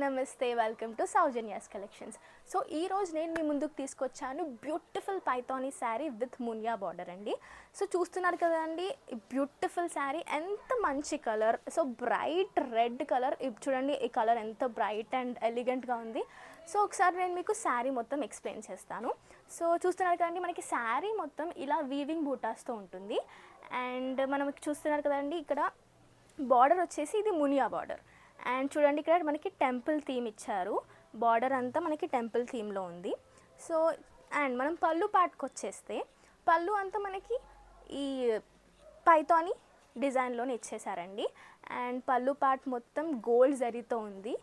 నమస్తే, welcome to Soujanya's collections. So ఈరోజు నేను మీ ముందుకు తీసుకొచ్చాను beautiful Paithani sari with Muniya border అండి. సో చూస్తున్నారు కదండి, బ్యూటిఫుల్ శారీ, ఎంత మంచి colour. So bright red colour, చూడండి ఈ కలర్ ఎంత బ్రైట్ అండ్ ఎలిగెంట్గా ఉంది. సో ఒకసారి నేను మీకు శారీ మొత్తం ఎక్స్ప్లెయిన్ చేస్తాను. సో చూస్తున్నారు కదండి, మనకి శారీ మొత్తం ఇలా వీవింగ్ బూటాస్తో ఉంటుంది. అండ్ మనం చూస్తున్నారు కదండి, ఇక్కడ బార్డర్ వచ్చేసి ఇది మునియా బార్డర్. అండ్ చూడండి, ఇక్కడ మనకి టెంపుల్ థీమ్ ఇచ్చారు. బార్డర్ అంతా మనకి టెంపుల్ థీమ్లో ఉంది. సో అండ్ మనం పళ్ళు పాటుకు వచ్చేస్తే, పళ్ళు అంతా మనకి ఈ పైథానీ డిజైన్లోనే ఇచ్చేసారండి. అండ్ పళ్ళు పార్ట్ మొత్తం గోల్డ్ జరీతో ఉంది.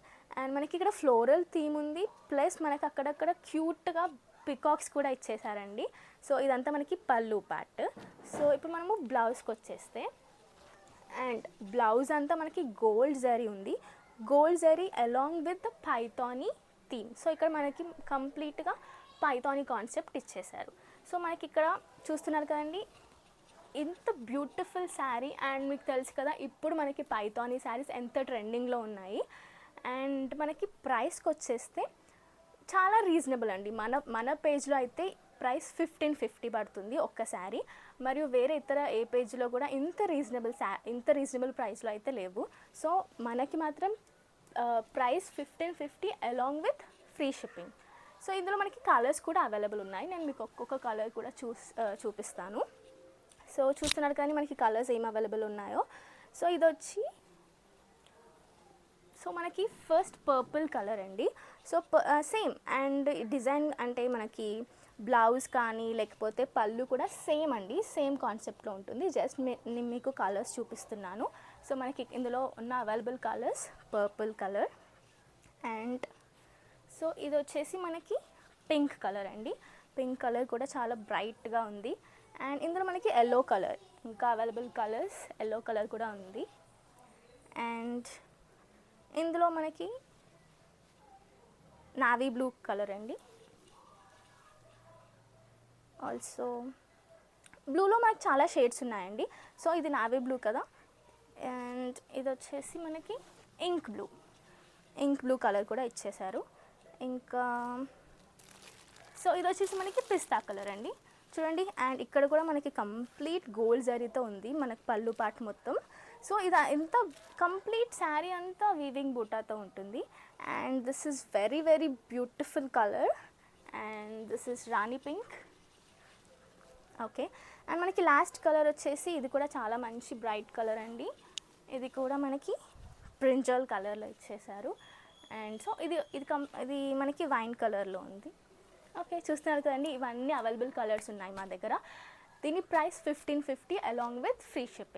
అండ్ మనకి ఇక్కడ ఫ్లోరల్ థీమ్ ఉంది, ప్లస్ మనకి అక్కడక్కడ క్యూట్గా పికాక్స్ కూడా ఇచ్చేసారండి. సో ఇదంతా మనకి పళ్ళు పార్ట్. సో ఇప్పుడు మనము బ్లౌజ్కి వచ్చేస్తే, అండ్ బ్లౌజ్ అంతా మనకి గోల్డ్ జరీ ఉంది. Gold zari along with the Paithani theme. So ఇక్కడ మనకి కంప్లీట్గా పైథానీ కాన్సెప్ట్ ఇచ్చేసారు. సో మనకి ఇక్కడ చూస్తున్నారు కదండి, ఇంత బ్యూటిఫుల్ శారీ. అండ్ మీకు తెలుసు కదా, ఇప్పుడు మనకి పైథానీ శారీస్ ఎంత ట్రెండింగ్లో ఉన్నాయి. అండ్ మనకి ప్రైస్కి వచ్చేస్తే చాలా రీజనబుల్ అండి. మన పేజ్లో అయితే ప్రైస్ 1550 పడుతుంది ఒక్క శారీ. మరియు వేరే ఇతర ఏ పేజ్లో కూడా ఇంత రీజనబుల్ ప్రైస్లో అయితే లేవు. సో మనకి మాత్రం price 1550 along with free shipping. So ఇందులో మనకి కలర్స్ కూడా అవైలబుల్ ఉన్నాయి. నేను మీకు ఒక్కొక్క కలర్ కూడా చూపిస్తాను. సో చూస్తున్నారు కానీ మనకి కలర్స్ ఏం అవైలబుల్ ఉన్నాయో. సో ఇది వచ్చి, సో మనకి ఫస్ట్ పర్పుల్ కలర్ అండి. సో సేమ్ అండ్ డిజైన్ అంటే మనకి బ్లౌజ్ కానీ లేకపోతే పళ్ళు కూడా సేమ్ అండి, సేమ్ కాన్సెప్ట్లో ఉంటుంది. జస్ట్ నేను మీకు కలర్స్ చూపిస్తున్నాను. సో మనకి ఇందులో ఉన్న available colours purple colour, and so ఇది వచ్చేసి మనకి పింక్ కలర్ అండి. పింక్ కలర్ కూడా చాలా బ్రైట్గా ఉంది. అండ్ ఇందులో మనకి ఎల్లో కలర్, ఇంకా అవైలబుల్ కలర్స్ ఎల్లో కలర్ కూడా ఉంది. అండ్ ఇందులో మనకి నావీ బ్లూ కలర్ అండి. ఆల్సో బ్లూలో మనకి చాలా షేడ్స్ ఉన్నాయండి. సో ఇది నావీ బ్లూ కదా. అండ్ ఇది వచ్చేసి మనకి ఇంక్ బ్లూ కలర్ కూడా ఇచ్చేసారు. ఇంకా సో ఇది వచ్చేసి మనకి పిస్తా కలర్ అండి, చూడండి. అండ్ ఇక్కడ కూడా మనకి కంప్లీట్ గోల్డ్ జరీతో ఉంది మనకి పళ్ళు పార్ట్ మొత్తం. సో ఇది ఎంత కంప్లీట్ శారీ అంతా వీవింగ్ బూటాతో ఉంటుంది. And this is very very beautiful colour. And this is Rani pink. Okay, and మనకి లాస్ట్ కలర్ వచ్చేసి ఇది కూడా చాలా మంచి బ్రైట్ కలర్ అండి. ఇది కూడా మనకి బ్రింజల్ కలర్లో ఇచ్చేసారు. అండ్ సో ఇది మనకి వైన్ కలర్లో ఉంది. ఓకే, చూస్తున్నారు కదండి, ఇవన్నీ అవైలబుల్ కలర్స్ ఉన్నాయి మా దగ్గర. దీని price 1550 along with free shipping.